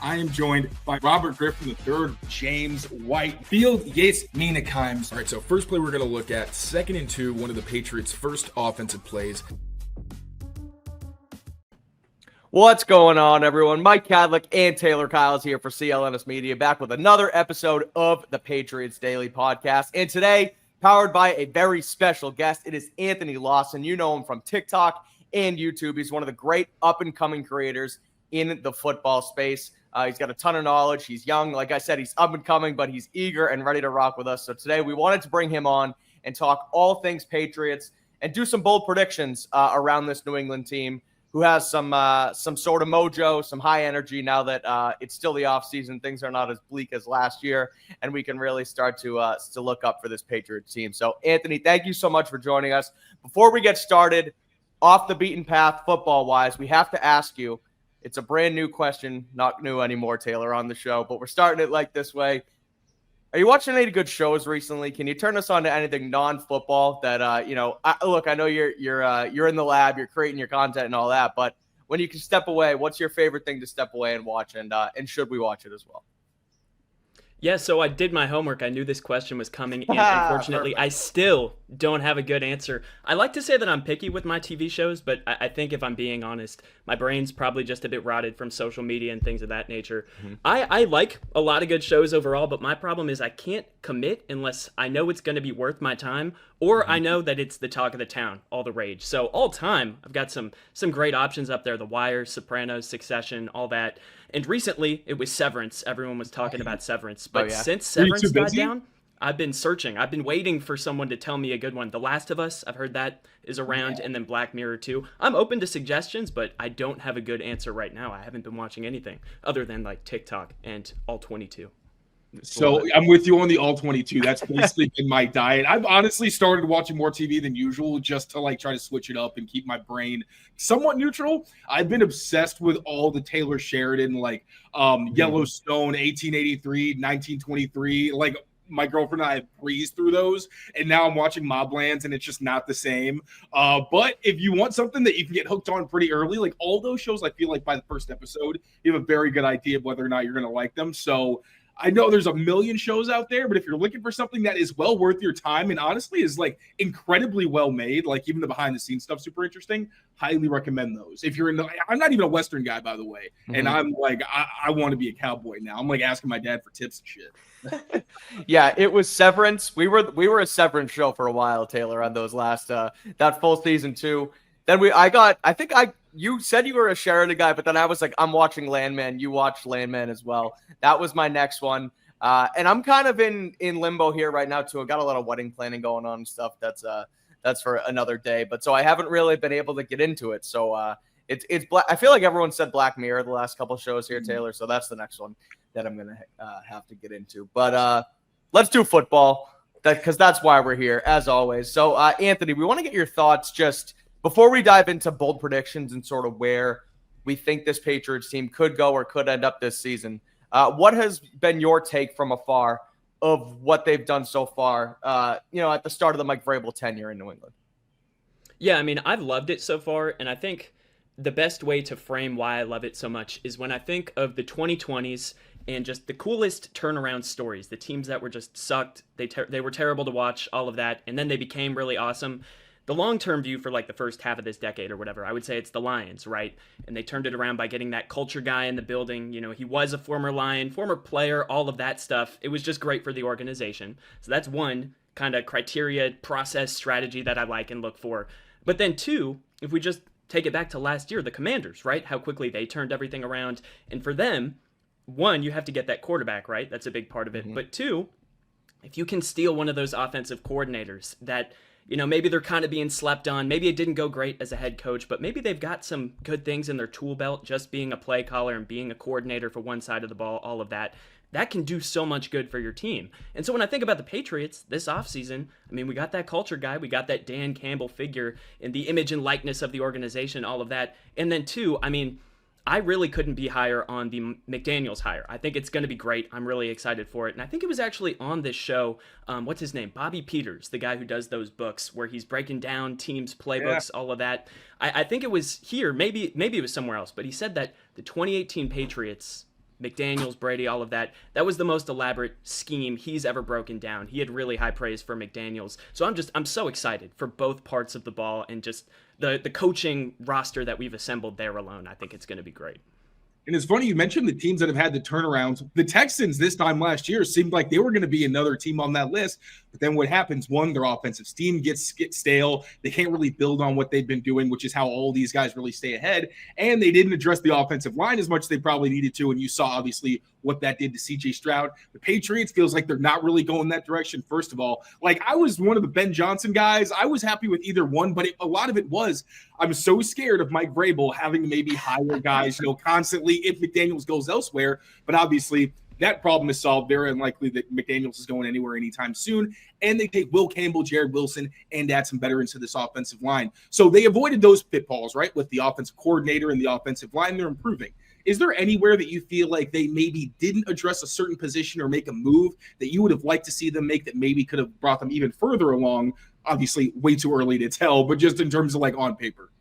I am joined by Robert Griffin III, James Whitefield, yes, Mina Kimes. All right, so first play we're going to look at, 2nd and 2, one of the Patriots' first offensive plays. What's going on, everyone? Mike Kadlick and Taylor Kyles here for CLNS Media, back with another episode of the Patriots Daily Podcast. And today, powered by a very special guest, it is Anthony Lawson. You know him from TikTok and YouTube. He's one of the great up-and-coming creators in the football space. He's got a ton of knowledge. He's young. Like I said, he's up-and-coming, but he's eager and ready to rock with us. So today, we wanted to bring him on and talk all things Patriots and do some bold predictions around this New England team, who has some sort of mojo, some high energy now that it's still the offseason. Things are not as bleak as last year, and we can really start to look up for this Patriots team. So, Anthony, thank you so much for joining us. Before we get started, off the beaten path football-wise, we have to ask you, it's a brand new question, not new anymore, Taylor, on the show, but we're starting it like this way. Are you watching any good shows recently? Can you turn us on to anything non-football that, look, I know you're in the lab, you're creating your content and all that, but when you can step away, what's your favorite thing to step away and watch, and should we watch it as well? Yeah, so I did my homework. I knew this question was coming, and unfortunately, I still don't have a good answer. I like to say that I'm picky with my TV shows, but I think if I'm being honest, my brain's probably just a bit rotted from social media and things of that nature. Mm-hmm. I like a lot of good shows overall, but my problem is I can't commit unless I know it's going to be worth my time, or I know that it's the talk of the town, all the rage. So all time, I've got some great options up there: The Wire, Sopranos, Succession, all that. And recently, it was Severance. Everyone was talking about Severance. But since Severance died down, I've been searching. I've been waiting for someone to tell me a good one. The Last of Us, I've heard that is around, and then Black Mirror too. I'm open to suggestions, but I don't have a good answer right now. I haven't been watching anything other than like TikTok and All 22. So I'm with you on the All 22. That's basically been my diet. I've honestly started watching more TV than usual just to like try to switch it up and keep my brain somewhat neutral. I've been obsessed with all the Taylor Sheridan, like Yellowstone, 1883, 1923. Like my girlfriend and I have breezed through those, and now I'm watching Moblands, and it's just not the same. But if you want something that you can get hooked on pretty early, like all those shows, I feel like by the first episode, you have a very good idea of whether or not you're going to like them. So I know there's a million shows out there, but if you're looking for something that is well worth your time and honestly is like incredibly well made, like even the behind the scenes stuff, super interesting, highly recommend those. If you're I'm not even a Western guy, by the way. And I'm like, I want to be a cowboy now. I'm like asking my dad for tips and shit. Yeah, it was Severance. We were a Severance show for a while, Taylor, on those last, that full season 2. Then you said you were a Sheridan guy, but then I was like, I'm watching Landman. You watched Landman as well. That was my next one. And I'm kind of in limbo here right now too. I got a lot of wedding planning going on and stuff. That's for another day. But so I haven't really been able to get into it. So it's black. I feel like everyone said Black Mirror the last couple shows here, Taylor. So that's the next one that I'm gonna have to get into. But let's do football, because that's why we're here as always. So Anthony, we want to get your thoughts just before we dive into bold predictions and sort of where we think this Patriots team could go or could end up this season. What has been your take from afar of what they've done so far, at the start of the Mike Vrabel tenure in New England? Yeah, I mean, I've loved it so far, and I think the best way to frame why I love it so much is when I think of the 2020s and just the coolest turnaround stories, the teams that were just sucked, they were terrible to watch, all of that, and then they became really awesome. The long-term view for like the first half of this decade or whatever, I would say it's the Lions, right? And they turned it around by getting that culture guy in the building. You know, he was a former Lion, former player, all of that stuff. It was just great for the organization. So that's one kind of criteria, process, strategy that I like and look for. But then two, if we just take it back to last year, the Commanders, right? How quickly they turned everything around. And for them, one, you have to get that quarterback, right? That's a big part of it. Mm-hmm. But two, if you can steal one of those offensive coordinators that, you know, maybe they're kind of being slept on. Maybe it didn't go great as a head coach, but maybe they've got some good things in their tool belt, just being a play caller and being a coordinator for one side of the ball, all of that. That can do so much good for your team. And so when I think about the Patriots this offseason, I mean, we got that culture guy. We got that Dan Campbell figure in the image and likeness of the organization, all of that. And then two, I mean, I really couldn't be higher on the McDaniels hire. I think it's going to be great. I'm really excited for it. And I think it was actually on this show, what's his name? Bobby Peters, the guy who does those books where he's breaking down teams' playbooks, all of that. I think it was here. Maybe it was somewhere else. But he said that the 2018 Patriots McDaniels, Brady, all of that. That was the most elaborate scheme he's ever broken down. He had really high praise for McDaniels. So I'm so excited for both parts of the ball, and just the coaching roster that we've assembled there alone. I think it's going to be great. And it's funny you mentioned the teams that have had the turnarounds. The Texans this time last year seemed like they were going to be another team on that list. But then what happens? One, their offensive steam gets stale. They can't really build on what they've been doing, which is how all these guys really stay ahead. And they didn't address the offensive line as much as they probably needed to. And you saw, obviously, what that did to C.J. Stroud. The Patriots feels like they're not really going that direction, first of all. Like, I was one of the Ben Johnson guys. I was happy with either one, but a lot of it was I'm so scared of Mike Vrabel having to maybe hire guys, constantly if McDaniels goes elsewhere. But obviously, that problem is solved. Very unlikely that McDaniels is going anywhere anytime soon. And they take Will Campbell, Jared Wilson, and add some veterans to this offensive line. So they avoided those pitfalls, right, with the offensive coordinator and the offensive line. They're improving. Is there anywhere that you feel like they maybe didn't address a certain position or make a move that you would have liked to see them make that maybe could have brought them even further along? Obviously, way too early to tell, but just in terms of like on paper.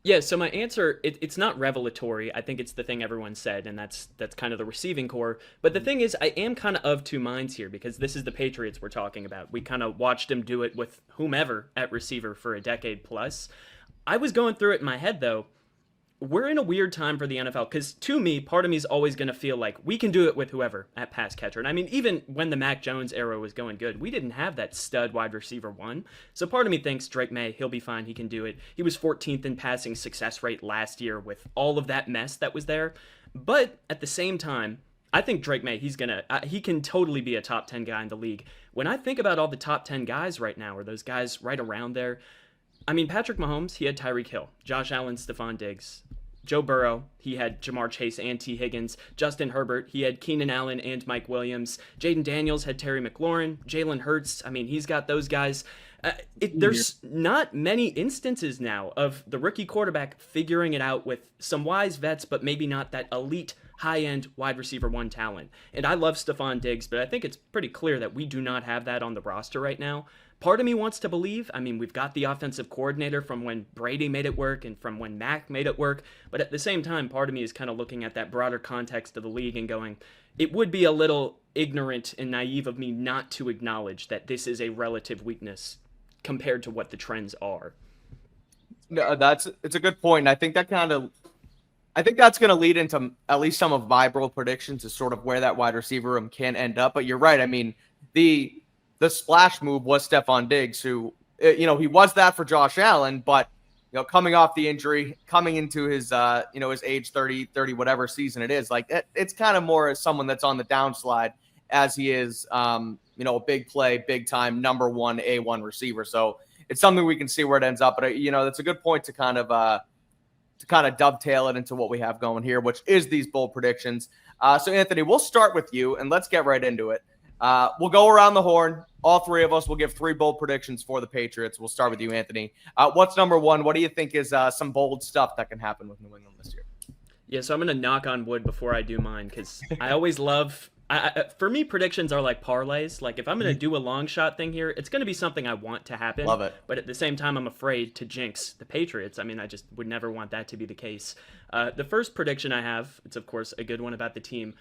Yeah, so my answer, it's not revelatory. I think it's the thing everyone said, and that's kind of the receiving core. But the thing is, I am kind of two minds here, because this is the Patriots we're talking about. We kind of watched them do it with whomever at receiver for a decade plus. I was going through it in my head, though. We're in a weird time for the NFL, because to me, part of me is always going to feel like we can do it with whoever at pass catcher. And I mean, even when the Mac Jones era was going good, we didn't have that stud wide receiver one. So part of me thinks Drake Maye, he'll be fine. He can do it. He was 14th in passing success rate last year with all of that mess that was there. But at the same time, I think Drake Maye, he can totally be a top 10 guy in the league. When I think about all the top 10 guys right now, or those guys right around there, I mean, Patrick Mahomes, he had Tyreek Hill, Josh Allen, Stephon Diggs. Joe Burrow, he had Jamar Chase and T. Higgins. Justin Herbert, he had Keenan Allen and Mike Williams. Jaden Daniels had Terry McLaurin. Jalen Hurts, I mean, he's got those guys. There's not many instances now of the rookie quarterback figuring it out with some wise vets, but maybe not that elite high-end wide receiver one talent. And I love Stephon Diggs, but I think it's pretty clear that we do not have that on the roster right now. Part of me wants to believe, I mean, we've got the offensive coordinator from when Brady made it work and from when Mac made it work, but at the same time, part of me is kind of looking at that broader context of the league and going, it would be a little ignorant and naive of me not to acknowledge that this is a relative weakness compared to what the trends are. No, it's a good point. I think that's going to lead into at least some of my broad predictions as sort of where that wide receiver room can end up. But you're right. I mean, the splash move was Stephon Diggs, who, he was that for Josh Allen, but, coming off the injury, coming into his, his age 30, whatever season it is, like it's kind of more as someone that's on the downslide as he is, a big play, big time, number one, A1 receiver. So it's something we can see where it ends up. But, that's a good point to kind of dovetail it into what we have going here, which is these bold predictions. So Anthony, we'll start with you and let's get right into it. We'll go around the horn. All three of us will give three bold predictions for the Patriots. We'll start with you, Anthony. What's number one? What do you think is some bold stuff that can happen with New England this year? Yeah, so I'm going to knock on wood before I do mine, because I always love for me, predictions are like parlays. Like, if I'm going to do a long shot thing here, it's going to be something I want to happen. Love it. But at the same time, I'm afraid to jinx the Patriots. I mean, I just would never want that to be the case. The first prediction I have, it's of course a good one about the team.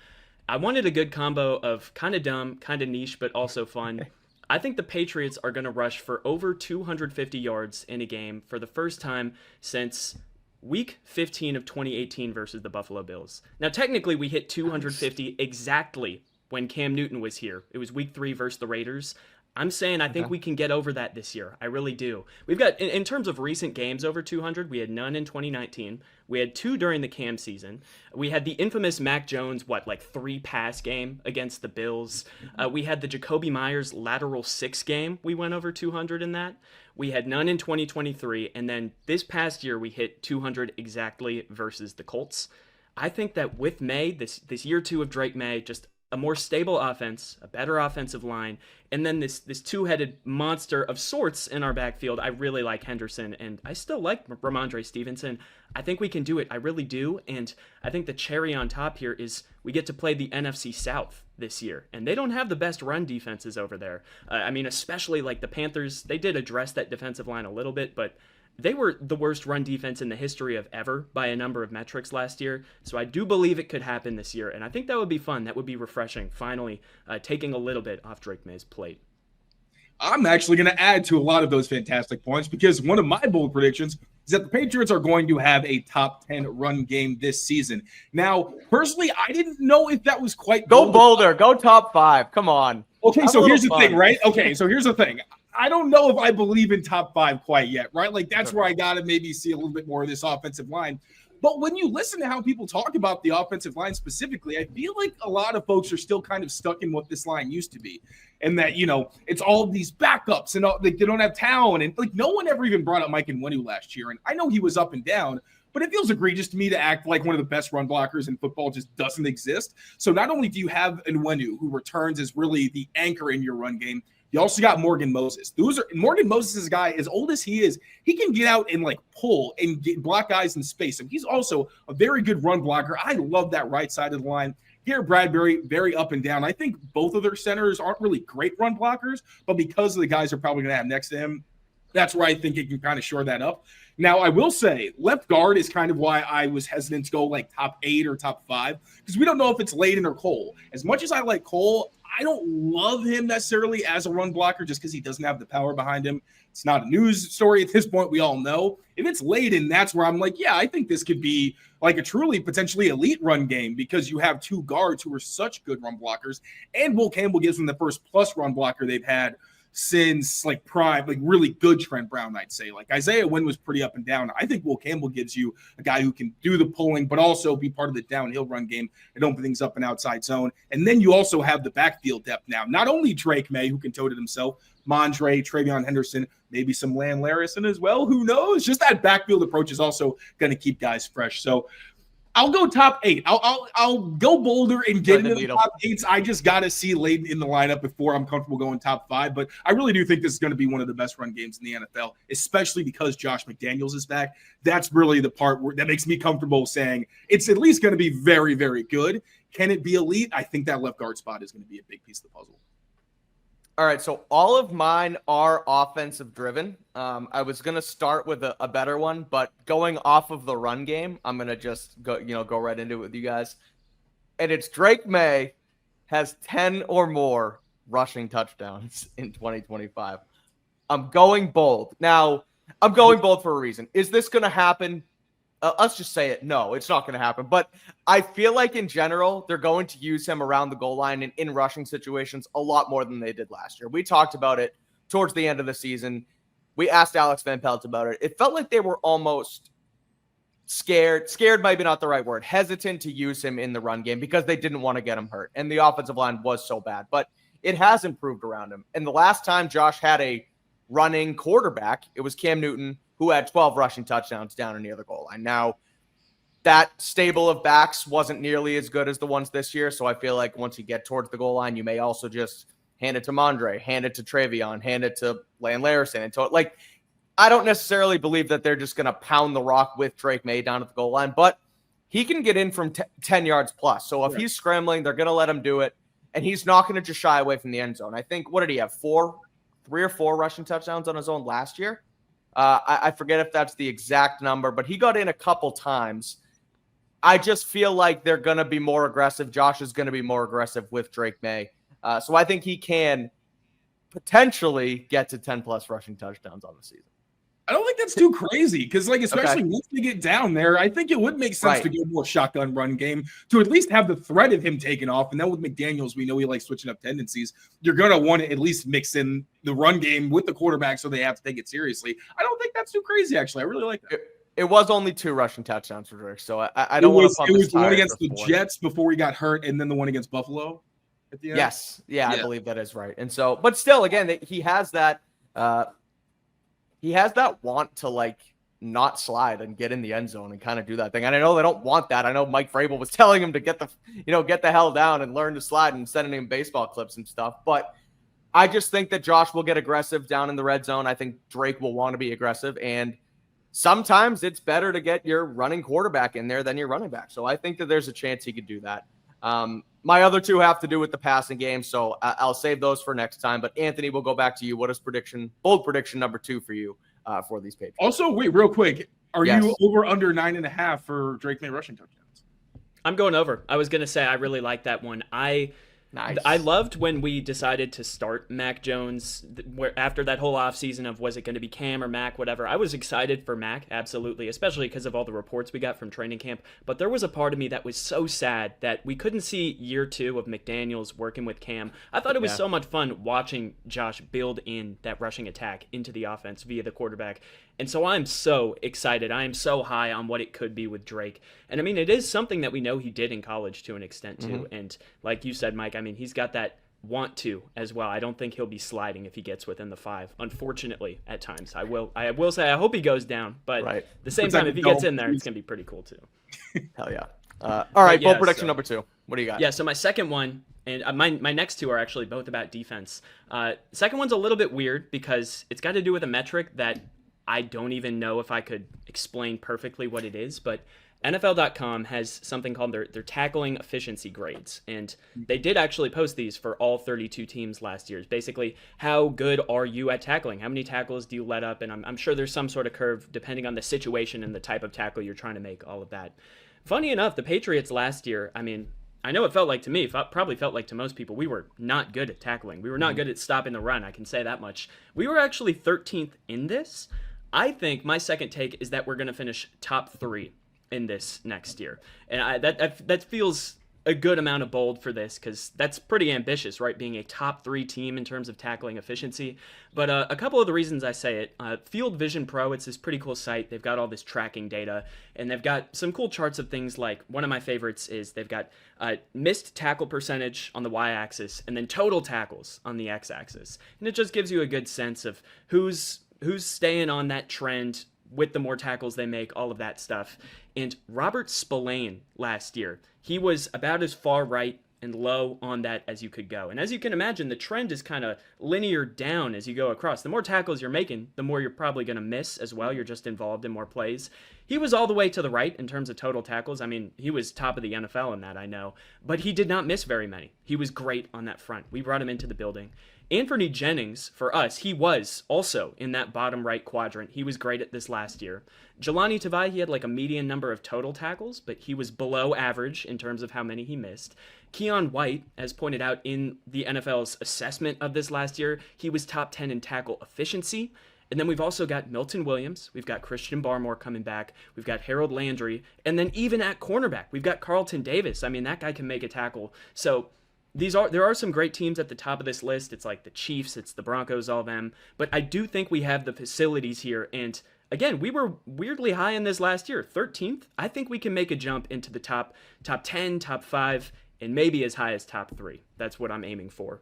I wanted a good combo of kind of dumb, kind of niche, but also fun. I think the Patriots are going to rush for over 250 yards in a game for the first time since Week 15 of 2018 versus the Buffalo Bills. Now, technically, we hit 250 exactly when Cam Newton was here. It was Week 3 versus the Raiders. I'm saying I think we can get over that this year. I really do. We've got, in terms of recent games over 200, we had none in 2019. We had 2 during the Cam season. We had the infamous Mac Jones, 3-pass game against the Bills. We had the Jacoby Myers lateral 6 game. We went over 200 in that. We had none in 2023. And then this past year, we hit 200 exactly versus the Colts. I think that with Maye, this year 2 of Drake Maye, just a more stable offense, a better offensive line, and then this two-headed monster of sorts in our backfield. I really like Henderson, and I still like Ramondre Stevenson. I think we can do it. I really do, and I think the cherry on top here is we get to play the NFC South this year, and they don't have the best run defenses over there. I mean, especially like the Panthers, they did address that defensive line a little bit, but they were the worst run defense in the history of ever by a number of metrics last year. So I do believe it could happen this year, and I think that would be fun. That would be refreshing, finally taking a little bit off Drake Maye's plate. I'm actually going to add to a lot of those fantastic points because one of my bold predictions is that the Patriots are going to have a top 10 run game this season. Now, personally, I didn't know if that was quite Go bolder. Go top 5. Come on. Okay, so here's the thing, right? Okay, so here's the thing. I don't know if I believe in top 5 quite yet, right? Like, that's where I got to maybe see a little bit more of this offensive line. But when you listen to how people talk about the offensive line specifically, I feel like a lot of folks are still kind of stuck in what this line used to be. And that, you know, it's all of these backups and they don't have talent. And like no one ever even brought up Mike Nwenu last year. And I know he was up and down, but it feels egregious to me to act like one of the best run blockers in football just doesn't exist. So not only do you have Nwenu, who returns as really the anchor in your run game, you also got Morgan Moses. Morgan Moses is a guy, as old as he is, he can get out and like pull and block guys in space. So he's also a very good run blocker. I love that right side of the line. Garrett Bradbury, very up and down. I think both of their centers aren't really great run blockers, but because of the guys they're probably going to have next to him, that's where I think it can kind of shore that up. Now, I will say left guard is kind of why I was hesitant to go like top 8 or top 5 because we don't know if it's Layden or Cole. As much as I like Cole, I don't love him necessarily as a run blocker just because he doesn't have the power behind him. It's not a news story at this point. We all know. If it's Layden, that's where I'm like, yeah, I think this could be like a truly potentially elite run game because you have 2 guards who are such good run blockers. And Will Campbell gives them the first plus run blocker they've had since like prime, like really good Trent Brown, I'd say. Like Isaiah Wynn was pretty up and down. I think Will Campbell gives you a guy who can do the pulling, but also be part of the downhill run game and open things up an outside zone. And then you also have the backfield depth now. Not only Drake Maye, who can tote it himself, Mondre, Travion Henderson, maybe some Lan Larison as well. Who knows? Just that backfield approach is also going to keep guys fresh. So I'll go top 8. I'll go bolder and get into the top 8s. I just got to see Layden in the lineup before I'm comfortable going top 5. But I really do think this is going to be one of the best run games in the NFL, especially because Josh McDaniels is back. That's really the part that makes me comfortable saying it's at least going to be very, very good. Can it be elite? I think that left guard spot is going to be a big piece of the puzzle. All right, so all of mine are offensive driven. I was gonna start with a better one, but going off of the run game, I'm gonna just go right into it with you guys. And it's Drake Maye has 10 or more rushing touchdowns in 2025. I'm going bold. Now, I'm going bold for a reason. Is this gonna happen? Let's just say it. No, it's not going to happen. But I feel like in general, they're going to use him around the goal line and in rushing situations a lot more than they did last year. We talked about it towards the end of the season. We asked Alex Van Pelt about it. It felt like they were almost scared. Scared might be not the right word. Hesitant to use him in the run game because they didn't want to get him hurt. And the offensive line was so bad. But it has improved around him. And the last time Josh had a running quarterback, it was Cam Newton, who had 12 rushing touchdowns down and near the goal line. Now, that stable of backs wasn't nearly as good as the ones this year, so I feel like once you get towards the goal line, you may also just hand it to Mondre, hand it to Travion, hand it to Lan Larison. And I don't necessarily believe that they're just going to pound the rock with Drake Maye down at the goal line, but he can get in from 10 yards plus. So if he's scrambling, they're going to let him do it, and he's not going to just shy away from the end zone. I think, what did he have, 3 or 4 rushing touchdowns on his own last year? I forget if that's the exact number, but he got in a couple times. I just feel like they're going to be more aggressive. Josh is going to be more aggressive with Drake Maye. So I think he can potentially get to 10-plus rushing touchdowns on the season. I don't think that's too crazy because, like, especially once they get down there, I think it would make sense to go more shotgun run game to at least have the threat of him taking off. And then with McDaniels, we know he likes switching up tendencies. You're going to want to at least mix in the run game with the quarterback so they have to take it seriously. I don't think that's too crazy, actually. I really like that. It was only 2 rushing touchdowns for Drake, so I don't want to pump It was the one against the Jets before he got hurt, and then the one against Buffalo at the end. Yes. Yeah, I believe that is right. And so, but still, again, he has that want to like not slide and get in the end zone and kind of do that thing. And I know they don't want that. I know Mike Vrabel was telling him to get the hell down and learn to slide and sending him baseball clips and stuff. But I just think that Josh will get aggressive down in the red zone. I think Drake will want to be aggressive. And sometimes it's better to get your running quarterback in there than your running back. So I think that there's a chance he could do that. My other two have to do with the passing game, so I'll save those for next time. But Anthony, we'll go back to you. What is bold prediction number 2 for you for these Patriots? Also, wait, real quick. Are you over under 9.5 for Drake May rushing touchdowns? I'm going over. I was going to say I really like that one. Nice. I loved when we decided to start Mac Jones after that whole offseason of was it going to be Cam or Mac, whatever. I was excited for Mac, absolutely, especially because of all the reports we got from training camp. But there was a part of me that was so sad that we couldn't see year 2 of McDaniels working with Cam. I thought it was so much fun watching Josh build in that rushing attack into the offense via the quarterback. And so I'm so excited. I am so high on what it could be with Drake. And I mean, it is something that we know he did in college to an extent too. And like you said, Mike, I mean, he's got that want to as well. I don't think he'll be sliding if he gets within the 5. Unfortunately, at times. I will say I hope he goes down, but at the same time, if he gets in there, it's going to be pretty cool too. Hell yeah. All right, bold prediction number 2. What do you got? Yeah, so my second one, and my next two are actually both about defense. Second one's a little bit weird because it's got to do with a metric that I don't even know if I could explain perfectly what it is, but NFL.com has something called their tackling efficiency grades, and they did actually post these for all 32 teams last year. It's basically, how good are you at tackling? How many tackles do you let up? And I'm sure there's some sort of curve depending on the situation and the type of tackle you're trying to make, all of that. Funny enough, the Patriots last year, I mean, I know it felt like to me, probably felt like to most people, we were not good at tackling. We were not good at stopping the run, I can say that much. We were actually 13th in this. I think my second take is that we're going to finish top 3 in this next year. And that feels a good amount of bold for this because that's pretty ambitious, right? Being a top 3 team in terms of tackling efficiency. But a couple of the reasons I say it, Field Vision Pro, it's this pretty cool site. They've got all this tracking data, and they've got some cool charts of things like, one of my favorites is they've got missed tackle percentage on the y-axis and then total tackles on the x-axis. And it just gives you a good sense of who's staying on that trend with the more tackles they make, all of that stuff. And Robert Spillane last year, he was about as far right and low on that as you could go. And as you can imagine, the trend is kind of linear down as you go across. The more tackles you're making, the more you're probably going to miss as well. You're just involved in more plays. He was all the way to the right in terms of total tackles. I mean, he was top of the NFL in that, I know. But he did not miss very many. He was great on that front. We brought him into the building. Anthony Jennings, for us, he was also in that bottom right quadrant. He was great at this last year. Jelani Tavai, he had like a median number of total tackles, but he was below average in terms of how many he missed. Keon White, as pointed out in the NFL's assessment of this last year, he was top 10 in tackle efficiency. And then we've also got Milton Williams. We've got Christian Barmore coming back. We've got Harold Landry. And then even at cornerback, we've got Carlton Davis. I mean, that guy can make a tackle. So there are some great teams at the top of this list. It's like the Chiefs, it's the Broncos, all them. But I do think we have the facilities here. And again, we were weirdly high in this last year, 13th. I think we can make a jump into the top 10, top 5, and maybe as high as top 3. That's what I'm aiming for.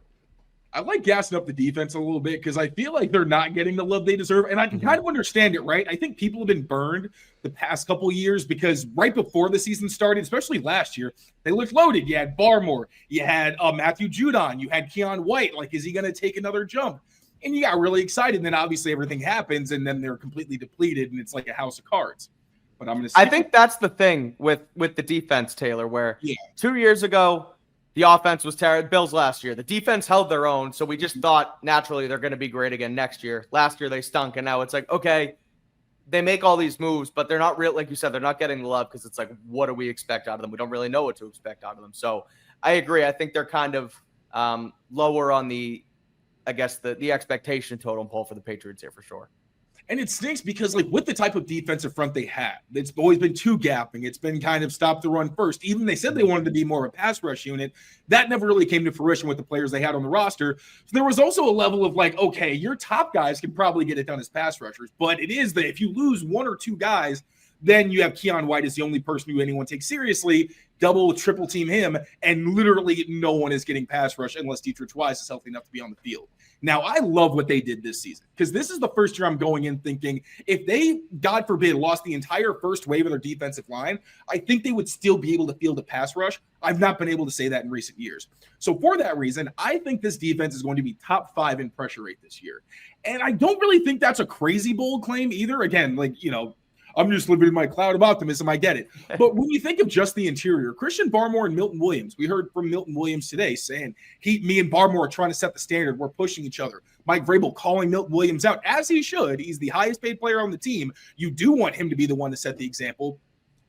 I like gassing up the defense a little bit because I feel like they're not getting the love they deserve. And I can kind of understand it, right? I think people have been burned the past couple of years because right before the season started, especially last year, they looked loaded. You had Barmore, you had Matthew Judon, you had Keon White. Like, is he going to take another jump? And you got really excited. And then obviously everything happens and then they're completely depleted and it's like a house of cards. But I'm going to I think that's the thing with the defense, Taylor, where 2 years ago, the offense was terrible. Bills last year. The defense held their own, so we just thought naturally they're going to be great again next year. Last year they stunk, and now it's like, okay, they make all these moves, but they're not real. Like you said, they're not getting the love because it's like, what do we expect out of them? We don't really know what to expect out of them. So I agree. I think they're kind of lower on the expectation totem pole for the Patriots here for sure. And it stinks because, like, with the type of defensive front they had, it's always been two gapping. It's been kind of stop the run first. Even they said they wanted to be more of a pass rush unit. That never really came to fruition with the players they had on the roster. So there was also a level of like, okay, your top guys can probably get it done as pass rushers. But it is that if you lose one or two guys, then you have Keon White as the only person who anyone takes seriously, double, triple team him, and literally no one is getting pass rush unless Dietrich Wise is healthy enough to be on the field. Now, I love what they did this season because this is the first year I'm going in thinking if they, God forbid, lost the entire first wave of their defensive line, I think they would still be able to field a pass rush. I've not been able to say that in recent years. So for that reason, I think this defense is going to be top 5 in pressure rate this year. And I don't really think that's a crazy bold claim either. Again, like, you know, I'm just living in my cloud of optimism. I get it. But when you think of just the interior, Christian Barmore and Milton Williams, we heard from Milton Williams today saying, me and Barmore are trying to set the standard. We're pushing each other. Mike Vrabel calling Milton Williams out, as he should. He's the highest paid player on the team. You do want him to be the one to set the example.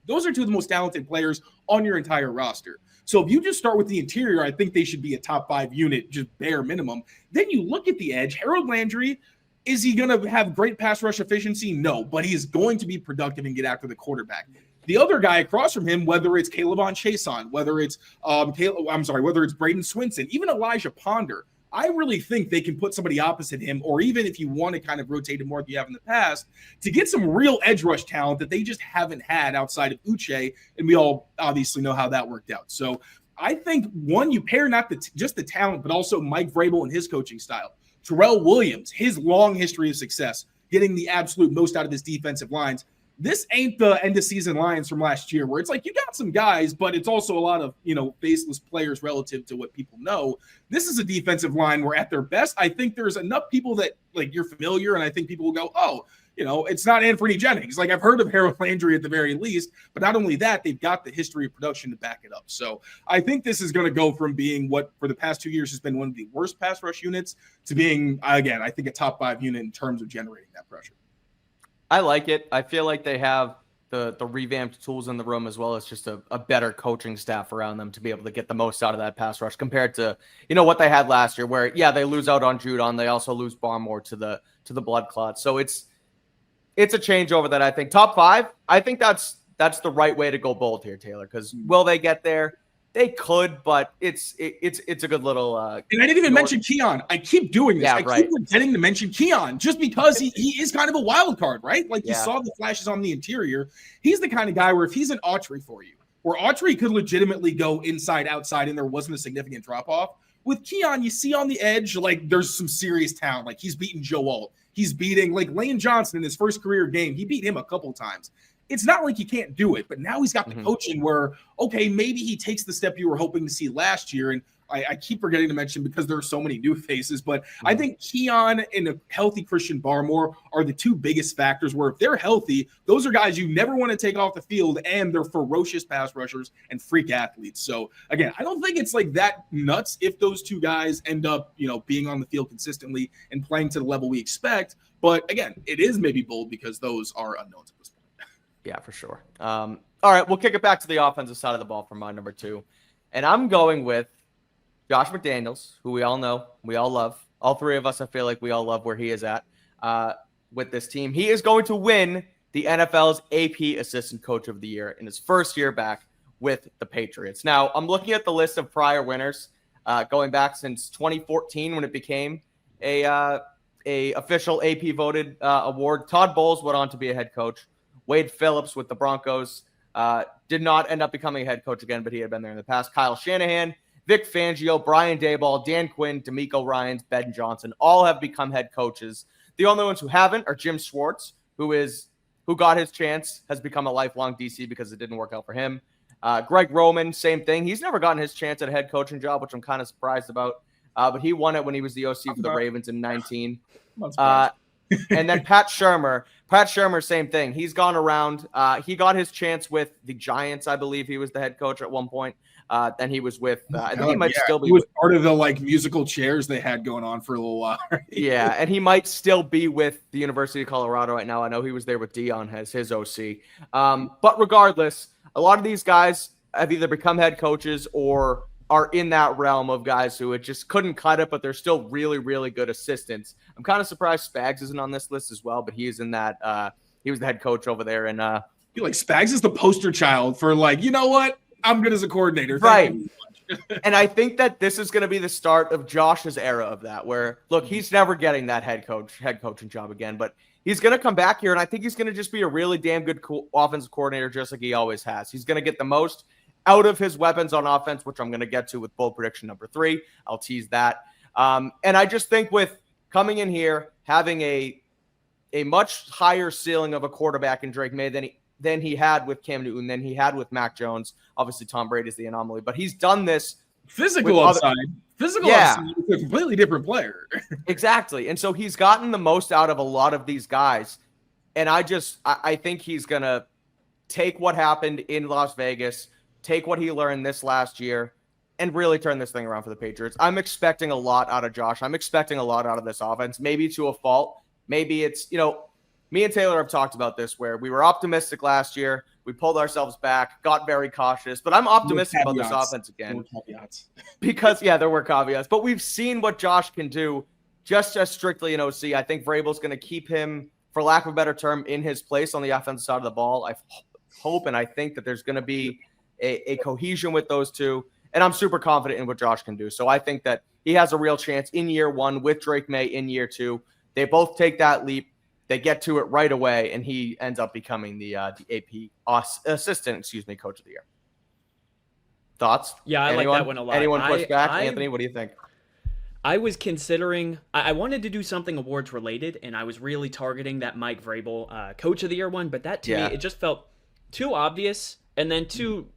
Those are two of the most talented players on your entire roster. So if you just start with the interior, I think they should be a top 5 unit, just bare minimum. Then you look at the edge. Harold Landry, is he going to have great pass rush efficiency? No, but he is going to be productive and get after the quarterback. The other guy across from him, whether it's Calebon Chason, whether it's whether it's Braden Swinson, even Elijah Ponder, I really think they can put somebody opposite him, or even if you want to kind of rotate him more than you have in the past, to get some real edge rush talent that they just haven't had outside of Uche, and we all obviously know how that worked out. So I think, one, you pair not just the talent, but also Mike Vrabel and his coaching style. Terrell Williams, his long history of success, getting the absolute most out of his defensive lines. This ain't the end-of-season Lions from last year where it's like you got some guys, but it's also a lot of, faceless players relative to what people know. This is a defensive line where at their best, I think there's enough people that, like, you're familiar, and I think people will go, oh, it's not Anthony Jennings. Like, I've heard of Harold Landry at the very least, but not only that, they've got the history of production to back it up. So I think this is going to go from being what for the past 2 years has been one of the worst pass rush units to being, again, I think a top 5 unit in terms of generating that pressure. I like it. I feel like they have the revamped tools in the room, as well as just a better coaching staff around them to be able to get the most out of that pass rush compared to, what they had last year, where, they lose out on Judon. They also lose Barmore to the blood clot. So it's a changeover that I think top 5, I think that's the right way to go bold here, Taylor, because will they get there? They could, but it's a good little. And I didn't even mention Keon. I keep doing this. I keep forgetting to mention Keon just because he is kind of a wild card, right? Like you saw the flashes on the interior. He's the kind of guy where if he's an Autry for you, where Autry could legitimately go inside, outside, and there wasn't a significant drop off. With Keon, you see on the edge, like there's some serious talent. Like he's beating Joe Alt. He's beating like Lane Johnson in his first career game. He beat him a couple times. It's not like he can't do it, but now he's got the coaching where, okay, maybe he takes the step you were hoping to see last year. And I keep forgetting to mention because there are so many new faces, but I think Keon and a healthy Christian Barmore are the two biggest factors where if they're healthy, those are guys you never want to take off the field, and they're ferocious pass rushers and freak athletes. So again, I don't think it's like that nuts if those two guys end up, being on the field consistently and playing to the level we expect. But again, it is maybe bold because those are unknowns at this point. Yeah, for sure. All right, we'll kick it back to the offensive side of the ball for my number 2. And I'm going with Josh McDaniels, who we all know, we all love. All three of us, I feel like we all love where he is at with this team. He is going to win the NFL's AP Assistant Coach of the Year in his first year back with the Patriots. Now, I'm looking at the list of prior winners going back since 2014 when it became a official AP voted award. Todd Bowles went on to be a head coach. Wade Phillips with the Broncos did not end up becoming a head coach again, but he had been there in the past. Kyle Shanahan, Vic Fangio, Brian Daboll, Dan Quinn, D'Amico Ryans, Ben Johnson, all have become head coaches. The only ones who haven't are Jim Schwartz, who got his chance, has become a lifelong DC because it didn't work out for him. Greg Roman, same thing. He's never gotten his chance at a head coaching job, which I'm kind of surprised about. But he won it when he was the OC for the Ravens in 19. And then Pat Shurmur, same thing. He's gone around. He got his chance with the Giants, I believe. He was the head coach at one point. Then he was with. I think he might still be. He was part of the musical chairs they had going on for a little while. Right? Yeah, and he might still be with the University of Colorado right now. I know he was there with Dion as his OC. But regardless, a lot of these guys have either become head coaches or are in that realm of guys who just couldn't cut it, but they're still really, really good assistants. I'm kind of surprised Spags isn't on this list as well, but he is in that. He was the head coach over there. And I feel like Spags is the poster child for you know what? I'm good as a coordinator. Right. And I think that this is going to be the start of Josh's era of that, where, look, he's never getting that head coaching job again, but he's going to come back here, and I think he's going to just be a really damn good offensive coordinator, just like he always has. He's going to get the most out of his weapons on offense, which I'm going to get to with bold prediction number 3. I'll tease that. And I just think with coming in here, having a much higher ceiling of a quarterback in Drake Maye than he had with Cam Newton, than he had with Mac Jones. Obviously, Tom Brady is the anomaly, but he's done this. Physical upside. Upside is a completely different player. Exactly. And so he's gotten the most out of a lot of these guys And I think he's going to take what happened in Las Vegas, take what he learned this last year, and really turn this thing around for the Patriots. I'm expecting a lot out of Josh. I'm expecting a lot out of this offense, maybe to a fault. Maybe it's, me and Taylor have talked about this where we were optimistic last year. We pulled ourselves back, got very cautious, but I'm optimistic about this offense again. Because, there were caveats, but we've seen what Josh can do just as strictly in OC. I think Vrabel's going to keep him, for lack of a better term, in his place on the offensive side of the ball. I hope and I think that there's going to be a cohesion with those two. And I'm super confident in what Josh can do. So I think that he has a real chance in year one with Drake Maye in year two. They both take that leap. They get to it right away, and he ends up becoming the AP assistant, coach of the year. Thoughts? Yeah, I like that one a lot. Anyone push back? Anthony, what do you think? I was considering, I wanted to do something awards related, and I was really targeting that Mike Vrabel coach of the year one, but that to me, it just felt too obvious and then too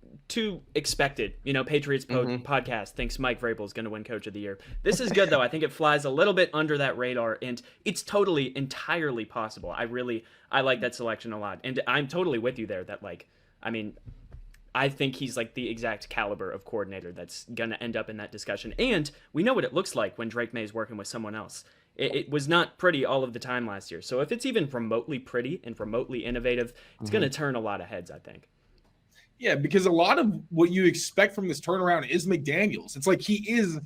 expected. Patriots podcast thinks Mike Vrabel is going to win coach of the year. This is good though. I think it flies a little bit under that radar, and it's entirely possible. I like that selection a lot, and I'm totally with you there that I think he's like the exact caliber of coordinator that's going to end up in that discussion. And we know what it looks like when Drake Maye is working with someone else. It was not pretty all of the time last year. So if it's even remotely pretty and remotely innovative, it's going to turn a lot of heads, I think. Yeah, because a lot of what you expect from this turnaround is McDaniels. It's like he's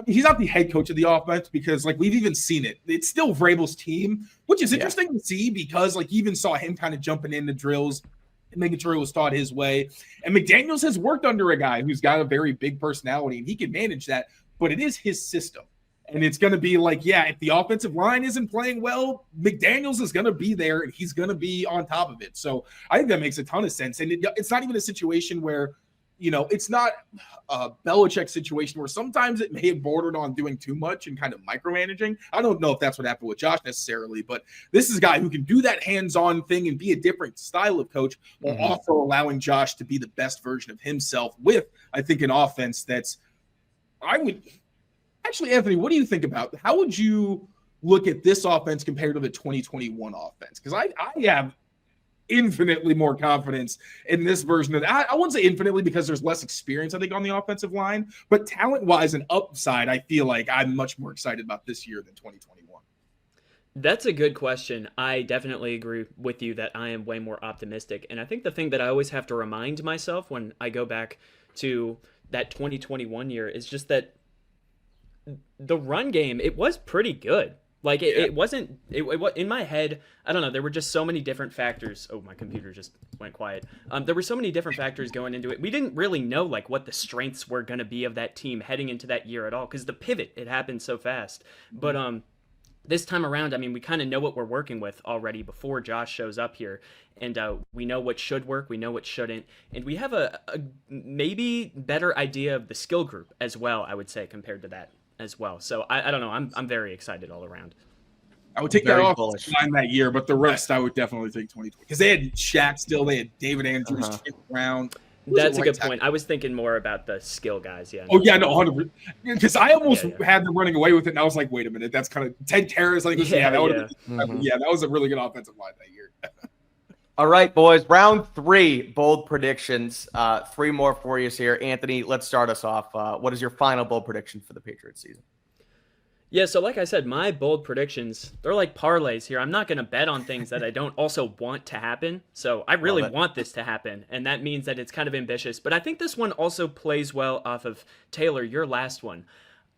not the head coach of the offense because we've even seen it. It's still Vrabel's team, which is interesting to see because you even saw him kind of jumping into drills and making sure it was taught his way. And McDaniels has worked under a guy who's got a very big personality and he can manage that, but it is his system. And it's going to be if the offensive line isn't playing well, McDaniels is going to be there and he's going to be on top of it. So I think that makes a ton of sense. And it's not even a situation where, it's not a Belichick situation where sometimes it may have bordered on doing too much and kind of micromanaging. I don't know if that's what happened with Josh necessarily, but this is a guy who can do that hands-on thing and be a different style of coach while also allowing Josh to be the best version of himself with, I think, an offense Actually, Anthony, what do you think about how would you look at this offense compared to the 2021 offense? Because I have infinitely more confidence in this version of I wouldn't say infinitely because there's less experience, I think, on the offensive line, but talent-wise and upside, I feel like I'm much more excited about this year than 2021. That's a good question. I definitely agree with you that I am way more optimistic. And I think the thing that I always have to remind myself when I go back to that 2021 year is just that the run game, it was pretty good. It wasn't in my head. I don't know. There were just so many different factors. Oh, my computer just went quiet. There were so many different factors going into it. We didn't really know what the strengths were going to be of that team heading into that year at all. Cause the pivot, it happened so fast, but, this time around, we kind of know what we're working with already before Josh shows up here. And we know what should work, we know what shouldn't. And we have a maybe better idea of the skill group as well, I would say, compared to that as well. So I don't know. I'm very excited all around. I would take that off line that year, but the rest I would definitely take 2020 because they had Shaq still, they had David Andrews, Trent Brown. That's a good point. I was thinking more about the skill guys. Yeah. Oh yeah, no, 100%. Because I almost had them running away with it, and I was like, wait a minute, that's kind of Ted Karras. That was a really good offensive line that year. All right, boys. Round 3, bold predictions. 3 more for you here. Anthony, let's start us off. What is your final bold prediction for the Patriots season? Yeah, so like I said, my bold predictions, they're like parlays here. I'm not going to bet on things that I don't also want to happen. So I really want this to happen, and that means that it's kind of ambitious. But I think this one also plays well off of, Taylor, your last one.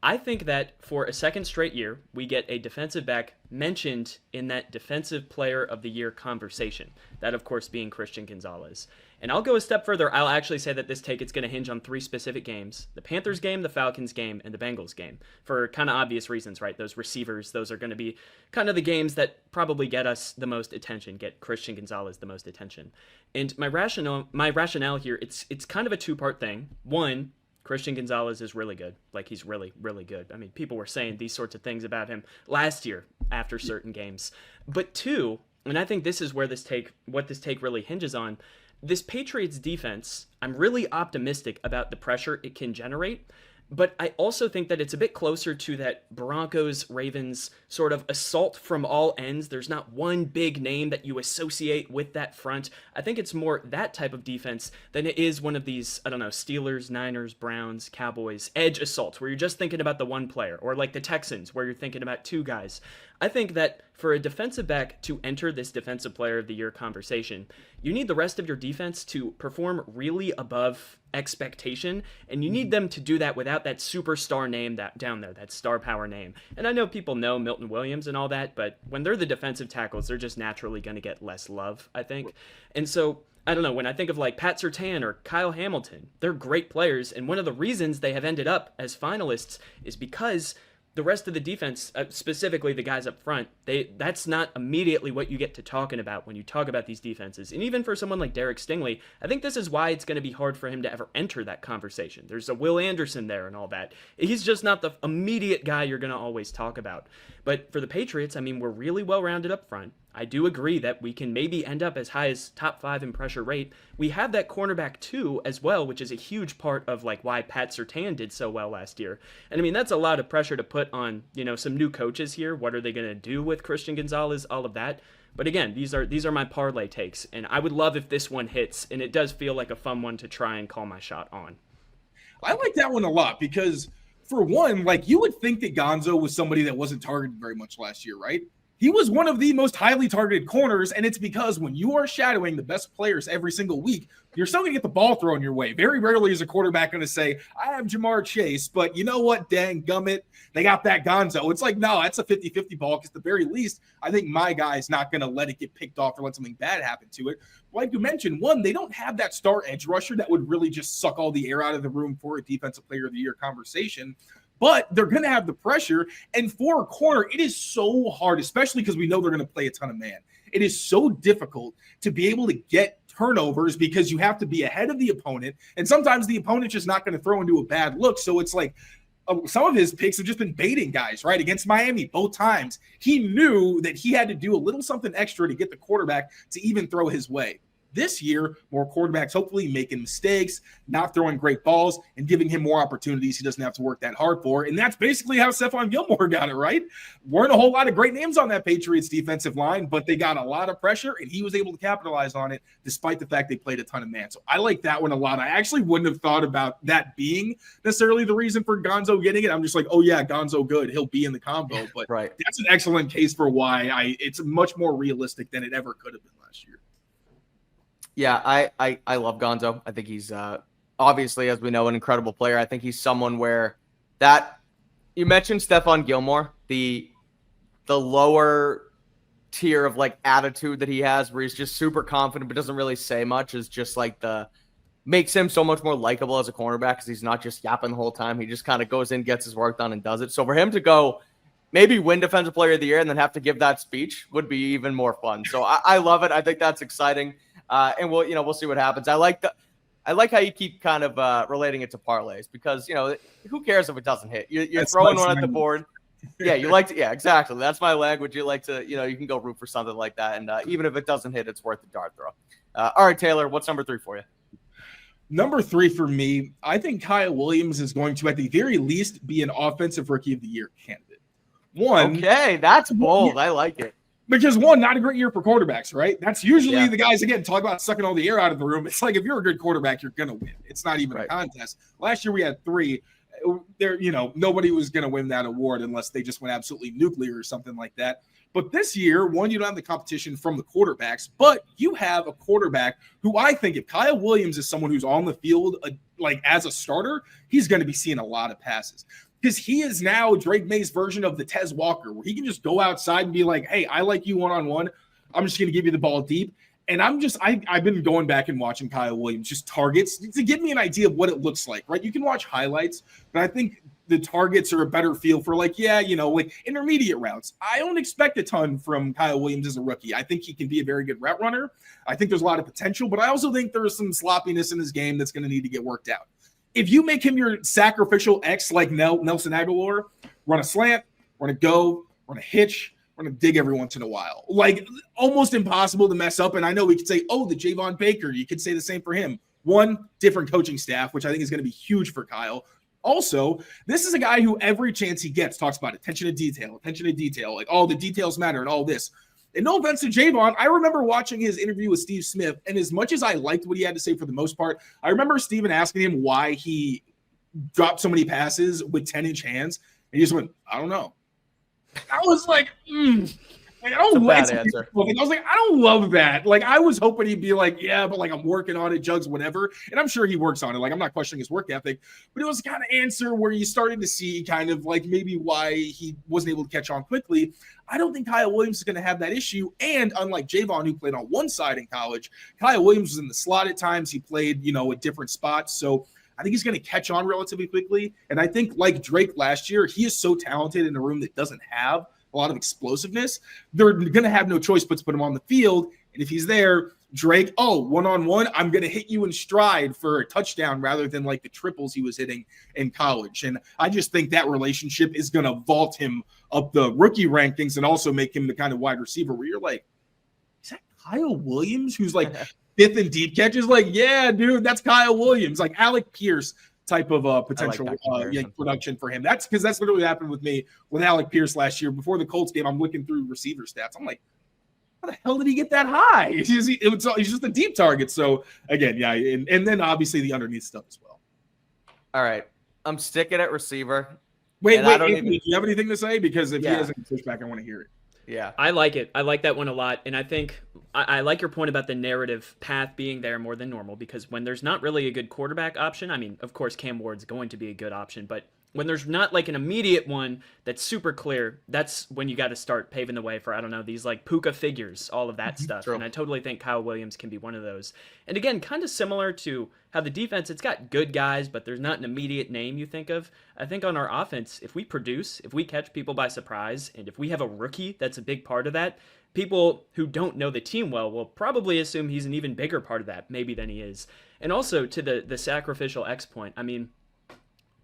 I think that for a second straight year, we get a defensive back mentioned in that Defensive Player of the Year conversation. That, of course, being Christian Gonzalez. And I'll go a step further. I'll actually say that this take, it's going to hinge on 3 specific games. The Panthers game, the Falcons game, and the Bengals game. For kind of obvious reasons, right? Those receivers, those are going to be kind of the games that probably get us the most attention, get Christian Gonzalez the most attention. And my rationale here, it's kind of a 2-part thing. One, Christian Gonzalez is really good. He's really, really good. People were saying these sorts of things about him last year after certain games. But 2, and I think this is where what this take really hinges on, this Patriots defense, I'm really optimistic about the pressure it can generate. But I also think that it's a bit closer to that Broncos-Ravens sort of assault from all ends. There's not one big name that you associate with that front. I think it's more that type of defense than it is one of these, I don't know, Steelers, Niners, Browns, Cowboys, edge assaults where you're just thinking about the one player, or like the Texans where you're thinking about two guys. I think that for a defensive back to enter this Defensive Player of the Year conversation, you need the rest of your defense to perform really above expectation, and you need them to do that without that superstar name that down there, that star power name. And I know people know Milton Williams and all that, but when they're the defensive tackles, they're just naturally going to get less love, I think. And so I don't know, when I think of like Pat Surtain or Kyle Hamilton, they're great players, and one of the reasons they have ended up as finalists is because the rest of the defense, specifically the guys up front, that's not immediately what you get to talking about when you talk about these defenses. And even for someone like Derek Stingley, I think this is why it's going to be hard for him to ever enter that conversation. There's a Will Anderson there and all that. He's just not the immediate guy you're going to always talk about. But for the Patriots, I mean, we're really well-rounded up front. I do agree that we can maybe end up as high as top 5 in pressure rate. We have that cornerback too as well, which is a huge part of like why Pat Surtain did so well last year. And I mean, that's a lot of pressure to put on, you know, some new coaches here. What are they going to do with Christian Gonzalez? All of that. But again, these are my parlay takes, and I would love if this one hits, and it does feel like a fun one to try and call my shot on. I like that one a lot because, for one, like you would think that Gonzo was somebody that wasn't targeted very much last year, right? He was one of the most highly targeted corners, and it's because when you are shadowing the best players every single week, you're still going to get the ball thrown your way. Very rarely is a quarterback going to say, I have Jamar Chase, but you know what, dang gummit, they got that Gonzo. It's like, no, that's a 50-50 ball because at the very least, I think my guy's not going to let it get picked off or let something bad happen to it. Like you mentioned, one, they don't have that star edge rusher that would really just suck all the air out of the room for a Defensive Player of the Year conversation. But they're going to have the pressure. And for a corner, it is so hard, especially because we know they're going to play a ton of man. It is so difficult to be able to get turnovers because you have to be ahead of the opponent. And sometimes the opponent's just not going to throw into a bad look. So it's like some of his picks have just been baiting guys, right? Against Miami, both times. He knew that he had to do a little something extra to get the quarterback to even throw his way. This year, more quarterbacks hopefully making mistakes, not throwing great balls, and giving him more opportunities he doesn't have to work that hard for. And that's basically how Stephon Gilmore got it, right? Weren't a whole lot of great names on that Patriots defensive line, but they got a lot of pressure, and he was able to capitalize on it despite the fact they played a ton of man. So I like that one a lot. I actually wouldn't have thought about that being necessarily the reason for Gonzo getting it. I'm just like, oh, yeah, Gonzo good. He'll be in the combo. But right. That's an excellent case for why it's much more realistic than it ever could have been last year. Yeah, I love Gonzo. I think he's obviously, as we know, an incredible player. I think he's someone where that you mentioned Stephon Gilmore, the lower tier of like attitude that he has, where he's just super confident but doesn't really say much, is just like makes him so much more likable as a cornerback because he's not just yapping the whole time. He just kind of goes in, gets his work done, and does it. So for him to go maybe win Defensive Player of the Year and then have to give that speech would be even more fun. So I love it. I think that's exciting. And we'll see what happens. I like how you keep kind of relating it to parlays because, who cares if it doesn't hit? You're throwing one at the board. Yeah, you like to. Yeah, exactly. That's my language. You like to, you can go root for something like that. And even if it doesn't hit, it's worth the dart throw. All right, Taylor, what's number 3 for you? Number 3 for me, I think Kyle Williams is going to, at the very least, be an Offensive Rookie of the Year candidate. Okay, that's bold. I like it. Because one, not a great year for quarterbacks, right? That's usually the guys, again, talk about sucking all the air out of the room. It's like if you're a good quarterback, you're going to win. It's not even a contest. Last year we had 3. There, nobody was going to win that award unless they just went absolutely nuclear or something like that. But this year, one, you don't have the competition from the quarterbacks, but you have a quarterback who I think if Kyle Williams is someone who's on the field, like as a starter, he's going to be seeing a lot of passes. Because he is now Drake May's version of the Tez Walker, where he can just go outside and be like, hey, I like you one-on-one. I'm just going to give you the ball deep. And I've been going back and watching Kyle Williams just targets to give me an idea of what it looks like, right? You can watch highlights, but I think the targets are a better feel for like intermediate routes. I don't expect a ton from Kyle Williams as a rookie. I think he can be a very good route runner. I think there's a lot of potential, but I also think there's some sloppiness in his game that's going to need to get worked out. If you make him your sacrificial X like Nelson Aguilar, run a slant, run a go, run a hitch, run a dig every once in a while. Like almost impossible to mess up. And I know we could say, the Javon Baker. You could say the same for him. One, different coaching staff, which I think is going to be huge for Kyle. Also, this is a guy who every chance he gets talks about attention to detail, like all the details matter and all this. And no offense to Javon, I remember watching his interview with Steve Smith, and as much as I liked what he had to say for the most part, I remember Steven asking him why he dropped so many passes with 10-inch hands, and he just went, I don't know. I was like, Like, I don't like answer. I was like, I don't love that. Like, I was hoping he'd be like, yeah, but like I'm working on it, Jugs, whatever. And I'm sure he works on it. Like, I'm not questioning his work ethic, but it was kind of answer where you started to see kind of like maybe why he wasn't able to catch on quickly. I don't think Kyle Williams is going to have that issue. And unlike Javon, who played on one side in college, Kyle Williams was in the slot at times. He played, at different spots. So I think he's going to catch on relatively quickly. And I think like Drake last year, he is so talented in a room that doesn't have a lot of explosiveness. They're going to have no choice but to put him on the field. And if he's there, Drake, one-on-one, I'm going to hit you in stride for a touchdown rather than like the triples he was hitting in college. And I just think that relationship is going to vault him up the rookie rankings and also make him the kind of wide receiver where you're like, is that Kyle Williams? Who's like fifth and deep catches? Like, yeah, dude, that's Kyle Williams. Like Alec Pierce type of potential production for him. That's because that's literally happened with me with Alec Pierce last year. Before the Colts game, I'm looking through receiver stats. I'm like, how the hell did he get that high? He's just a deep target. So again, yeah, and then obviously the underneath stuff as well. All right, I'm sticking at receiver. Wait, Anthony, do you have anything to say? Because if he has any pushback, I want to hear it. Yeah, I like it. I like that one a lot. And I think I like your point about the narrative path being there more than normal, because when there's not really a good quarterback option, I mean, of course, Cam Ward's going to be a good option, but when there's not like an immediate one that's super clear, that's when you got to start paving the way for, I don't know, these like Puka figures, all of that stuff. True. And I totally think Kyle Williams can be one of those. And again, kind of similar to how the defense, it's got good guys, but there's not an immediate name you think of. I think on our offense, if we produce, if we catch people by surprise, and if we have a rookie that's a big part of that, people who don't know the team well will probably assume he's an even bigger part of that, maybe than he is. And also to the sacrificial X point, I mean,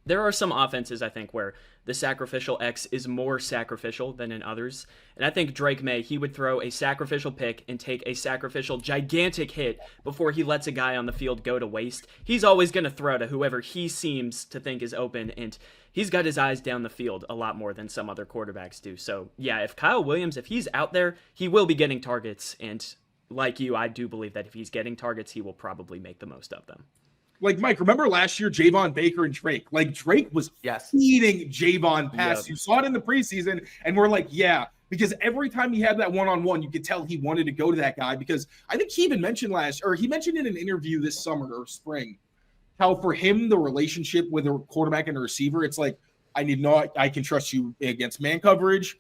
there are some offenses, I think, where the sacrificial X is more sacrificial than in others. And I think Drake Maye, he would throw a sacrificial pick and take a sacrificial gigantic hit before he lets a guy on the field go to waste. He's always going to throw to whoever he seems to think is open, and he's got his eyes down the field a lot more than some other quarterbacks do. So, yeah, if Kyle Williams, if he's out there, he will be getting targets. And like you, I do believe that if he's getting targets, he will probably make the most of them. Like, Mike, remember last year, Javon Baker and Drake? Like, Drake was feeding Javon passes. Yep. You saw it in the preseason, and we're like, yeah, because every time he had that one-on-one, you could tell he wanted to go to that guy, because I think he even mentioned he mentioned in an interview this summer or spring, how for him, the relationship with a quarterback and a receiver, it's like, I can trust you against man coverage.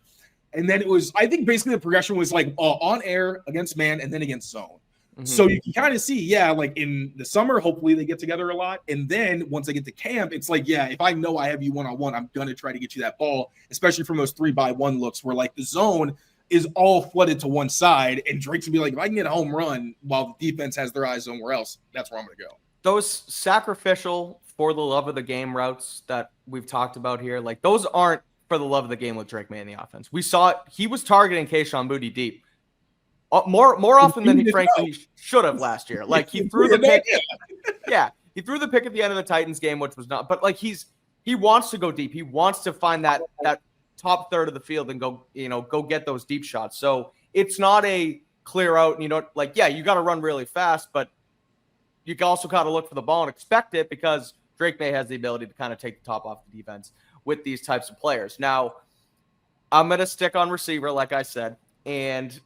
And then it was, I think basically the progression was like on air against man and then against zone. So you can kind of see, like in the summer, hopefully they get together a lot. And then once they get to camp, it's like, if I know I have you one-on-one, I'm going to try to get you that ball, especially from those 3-by-1 looks where like the zone is all flooded to one side. And Drake's going to be like, if I can get a home run while the defense has their eyes somewhere else, that's where I'm going to go. Those sacrificial for the love of the game routes that we've talked about here, like those aren't for the love of the game with Drake Maye in the offense. We saw it. He was targeting Kayshon Boutte deep. More often than he frankly should have last year. Like he threw the pick. He threw the pick at the end of the Titans game, which was not. But like he wants to go deep. He wants to find that top third of the field and go get those deep shots. So it's not a clear out. And you got to run really fast, but you also got to look for the ball and expect it, because Drake Maye has the ability to kind of take the top off the defense with these types of players. Now, I'm gonna stick on receiver, like I said, and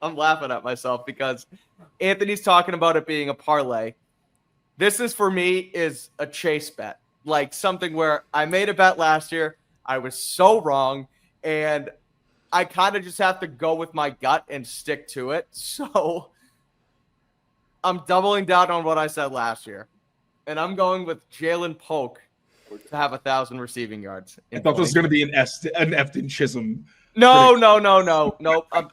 I'm laughing at myself because Anthony's talking about it being a parlay. This is, for me, is a chase bet. Like something where I made a bet last year. I was so wrong, and I kind of just have to go with my gut and stick to it. So I'm doubling down on what I said last year, and I'm going with Jalen Polk to have 1,000 receiving yards. I thought this was going to be an Efton Chisholm. No.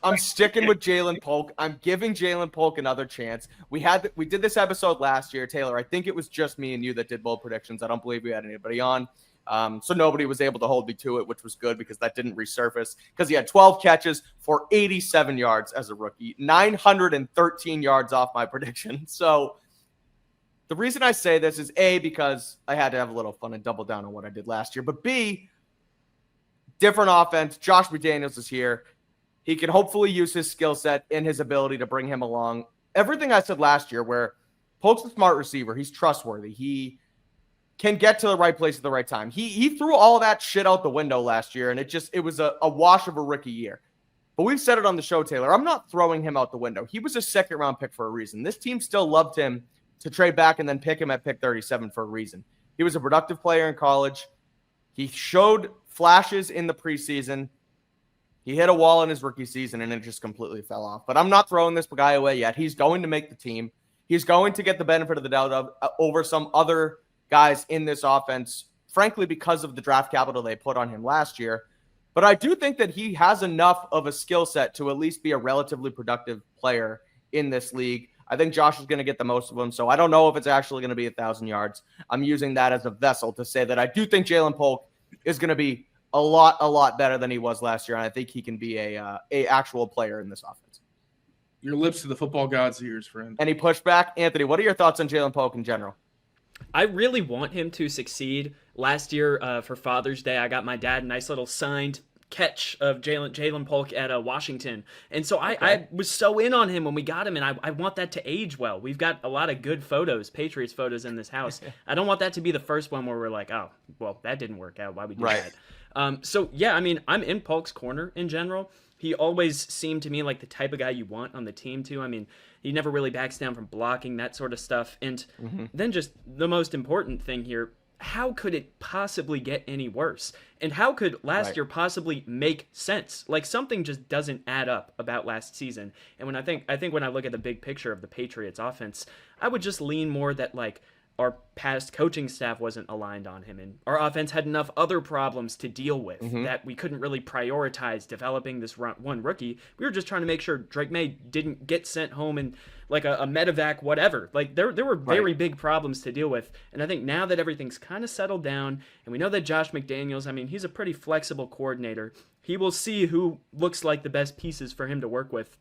I'm sticking with Jalen Polk. I'm giving Jalen Polk another chance. We did this episode last year, Taylor. I think it was just me and you that did bold predictions. I don't believe we had anybody on. So nobody was able to hold me to it, which was good because that didn't resurface, because he had 12 catches for 87 yards as a rookie, 913 yards off my prediction. So The reason I say this is A, because I had to have a little fun and double down on what I did last year, but B, different offense. Josh McDaniels is here. He can hopefully use his skill set and his ability to bring him along. Everything I said last year, where Polk's a smart receiver, he's trustworthy. He can get to the right place at the right time. He threw all that shit out the window last year, and it was a wash of a rookie year. But we've said it on the show, Taylor. I'm not throwing him out the window. He was a second-round pick for a reason. This team still loved him to trade back and then pick him at pick 37 for a reason. He was a productive player in college. He showed flashes in the preseason. He hit a wall in his rookie season, and it just completely fell off. But I'm not throwing this guy away yet. He's going to make the team. He's going to get the benefit of the doubt over some other guys in this offense, frankly, because of the draft capital they put on him last year. But I do think that he has enough of a skill set to at least be a relatively productive player in this league. I think Josh is going to get the most of them, so I don't know if it's actually going to be 1,000 yards. I'm using that as a vessel to say that I do think Jalen Polk is going to be a lot better than he was last year, and I think he can be a actual player in this offense. Your lips to the football gods' ears, friend. Any pushback? Anthony, what are your thoughts on Jalen Polk in general? I really want him to succeed. Last year for Father's Day, I got my dad a nice little signed catch of Jalen Polk at Washington. And so I was so in on him when we got him, and I want that to age well. We've got a lot of good photos, Patriots photos in this house. I don't want that to be the first one where we're like, oh, well, that didn't work out. Why we do that? So, yeah, I mean, I'm in Polk's corner in general. He always seemed to me like the type of guy you want on the team, too. I mean, he never really backs down from blocking, that sort of stuff. And then just the most important thing here, how could it possibly get any worse? And how could last year possibly make sense? Like, something just doesn't add up about last season. And when I think when I look at the big picture of the Patriots offense, I would just lean more that, like, our past coaching staff wasn't aligned on him, and our offense had enough other problems to deal with that we couldn't really prioritize developing this one rookie. We were just trying to make sure Drake Maye didn't get sent home in like a medevac, whatever. Like there were very big problems to deal with. And I think now that everything's kind of settled down and we know that Josh McDaniels, I mean, he's a pretty flexible coordinator. He will see who looks like the best pieces for him to work with.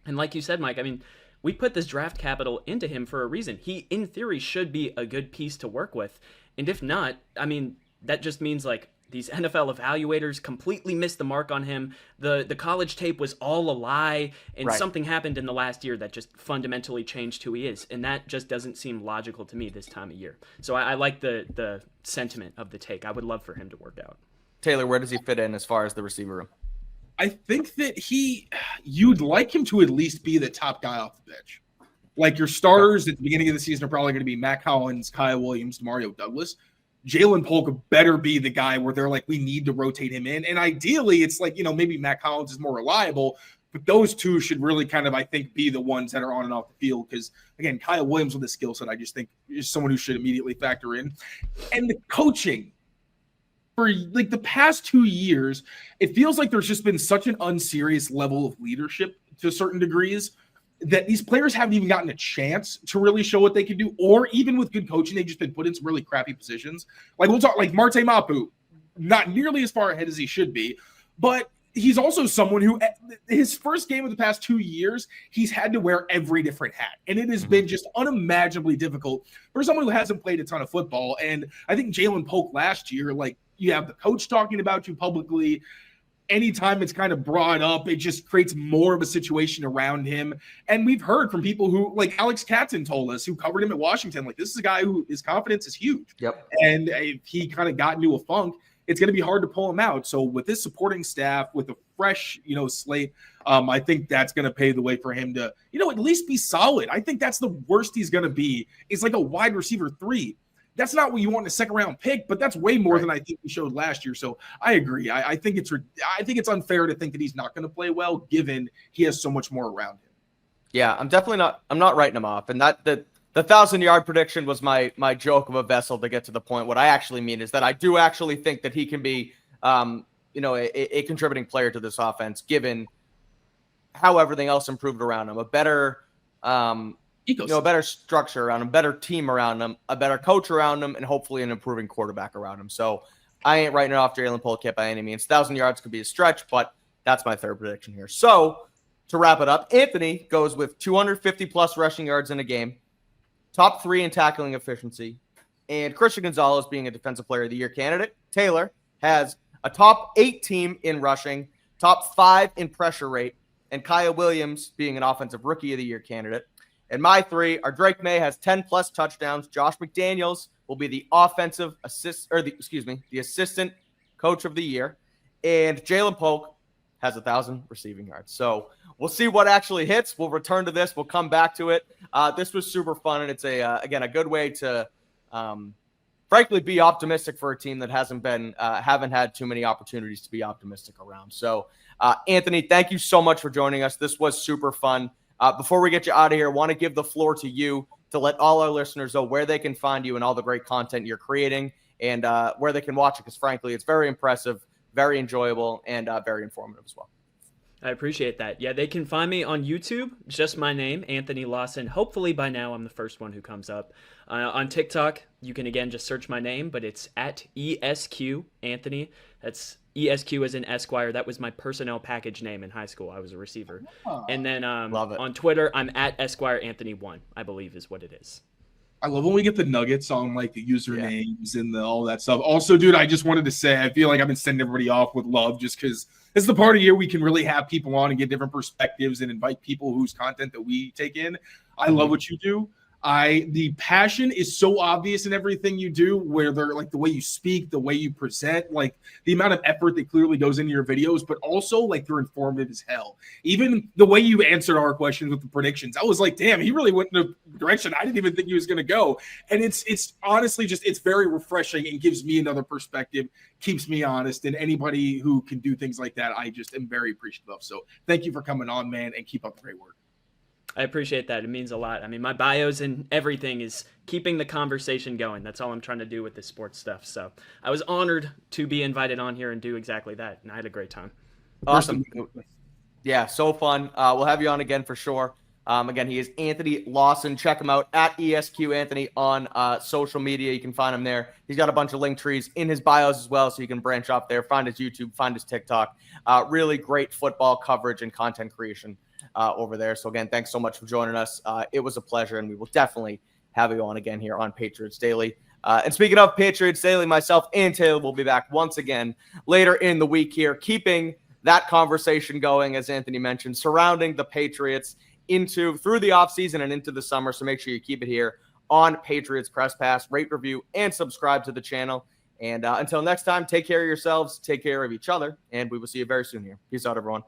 And like you said, Mike, I mean, we put this draft capital into him for a reason. He, in theory, should be a good piece to work with. And if not, I mean, that just means like these NFL evaluators completely missed the mark on him. The college tape was all a lie, and something happened in the last year that just fundamentally changed who he is. And that just doesn't seem logical to me this time of year. So I like the sentiment of the take. I would love for him to work out. Taylor, where does he fit in as far as the receiver room? I think that you'd like him to at least be the top guy off the bench. Like your starters at the beginning of the season are probably going to be Matt Collins, Kyle Williams, Mario Douglas. Jalen Polk better be the guy where they're like, we need to rotate him in. And ideally, it's like, maybe Matt Collins is more reliable, but those two should really kind of, I think, be the ones that are on and off the field. Because, again, Kyle Williams with the skill set, I just think is someone who should immediately factor in. And the coaching. For like the past 2 years, it feels like there's just been such an unserious level of leadership to certain degrees that these players haven't even gotten a chance to really show what they can do. Or even with good coaching, they've just been put in some really crappy positions. Like we'll talk like Marte Mapu, not nearly as far ahead as he should be, but he's also someone who his first game of the past 2 years, he's had to wear every different hat. And it has been just unimaginably difficult for someone who hasn't played a ton of football. And I think Jalen Polk last year, like, you have the coach talking about you publicly. Anytime it's kind of brought up, it just creates more of a situation around him. And we've heard from people who, like Alex Katzen told us, who covered him at Washington, like this is a guy who his confidence is huge. Yep. And if he kind of got into a funk, it's going to be hard to pull him out. So with this supporting staff, with a fresh, slate, I think that's going to pave the way for him to, at least be solid. I think that's the worst he's going to be. It's like a wide receiver 3. That's not what you want in a second-round pick, but that's way more than I think he showed last year. So I agree. I think it's unfair to think that he's not going to play well, given he has so much more around him. Yeah, I'm not writing him off. And that the 1,000-yard prediction was my joke of a vessel to get to the point. What I actually mean is that I do actually think that he can be, a contributing player to this offense, given how everything else improved around him. A better a better structure around him, better team around him, a better coach around him, and hopefully an improving quarterback around him. So I ain't writing it off Jalen Polk yet by any means. 1,000 yards could be a stretch, but that's my third prediction here. So to wrap it up, Anthony goes with 250-plus rushing yards in a game, top 3 in tackling efficiency, and Christian Gonzalez being a Defensive Player of the Year candidate. Taylor has a top 8 team in rushing, top 5 in pressure rate, and Kyle Williams being an Offensive Rookie of the Year candidate. And my 3 are Drake Maye has 10+ touchdowns. Josh McDaniels will be the the Assistant Coach of the Year. And Jalen Polk has 1,000 receiving yards. So we'll see what actually hits. We'll return to this. We'll come back to it. This was super fun, and it's a good way to frankly be optimistic for a team that haven't had too many opportunities to be optimistic around. So Anthony, thank you so much for joining us. This was super fun. Before we get you out of here, I want to give the floor to you to let all our listeners know where they can find you and all the great content you're creating, and where they can watch it, because frankly, it's very impressive, very enjoyable, and very informative as well. I appreciate that. Yeah, they can find me on YouTube, just my name, Anthony Lawson. Hopefully by now I'm the first one who comes up. On TikTok, you can again just search my name, but it's at ESQ Anthony. That's ESQ as in Esquire. That was my personnel package name in high school. I was a receiver. And then on Twitter, I'm at Esquire Anthony 1, I believe is what it is. I love when we get the nuggets on like the usernames and all that stuff. Also, dude, I just wanted to say, I feel like I've been sending everybody off with love just because it's the part of the year we can really have people on and get different perspectives and invite people whose content that we take in. I love what you do. The passion is so obvious in everything you do, where they're like the way you speak, the way you present, like the amount of effort that clearly goes into your videos, but also like you're informative as hell. Even the way you answered our questions with the predictions, I was like, damn, he really went in a direction I didn't even think he was going to go. And it's honestly just, it's very refreshing and gives me another perspective, keeps me honest. And anybody who can do things like that, I just am very appreciative of. So thank you for coming on, man, and keep up the great work. I appreciate that. It means a lot. I mean, my bios and everything is keeping the conversation going. That's all I'm trying to do with this sports stuff. So I was honored to be invited on here and do exactly that. And I had a great time. Awesome. Yeah, so fun. We'll have you on again for sure. Again, he is Anthony Lawson. Check him out at ESQ Anthony on social media. You can find him there. He's got a bunch of link trees in his bios as well, so you can branch off there, find his YouTube, find his TikTok. Really great football coverage and content creation over there. So again, thanks so much for joining us. It was a pleasure, and we will definitely have you on again here on Patriots Daily. And speaking of Patriots Daily, myself and Taylor will be back once again later in the week here, keeping that conversation going, as Anthony mentioned, surrounding the Patriots through the offseason and into the summer. So make sure you keep it here on Patriots Press Pass. Rate, review, and subscribe to the channel. And until next time, take care of yourselves, take care of each other, and we will see you very soon here. Peace out, everyone.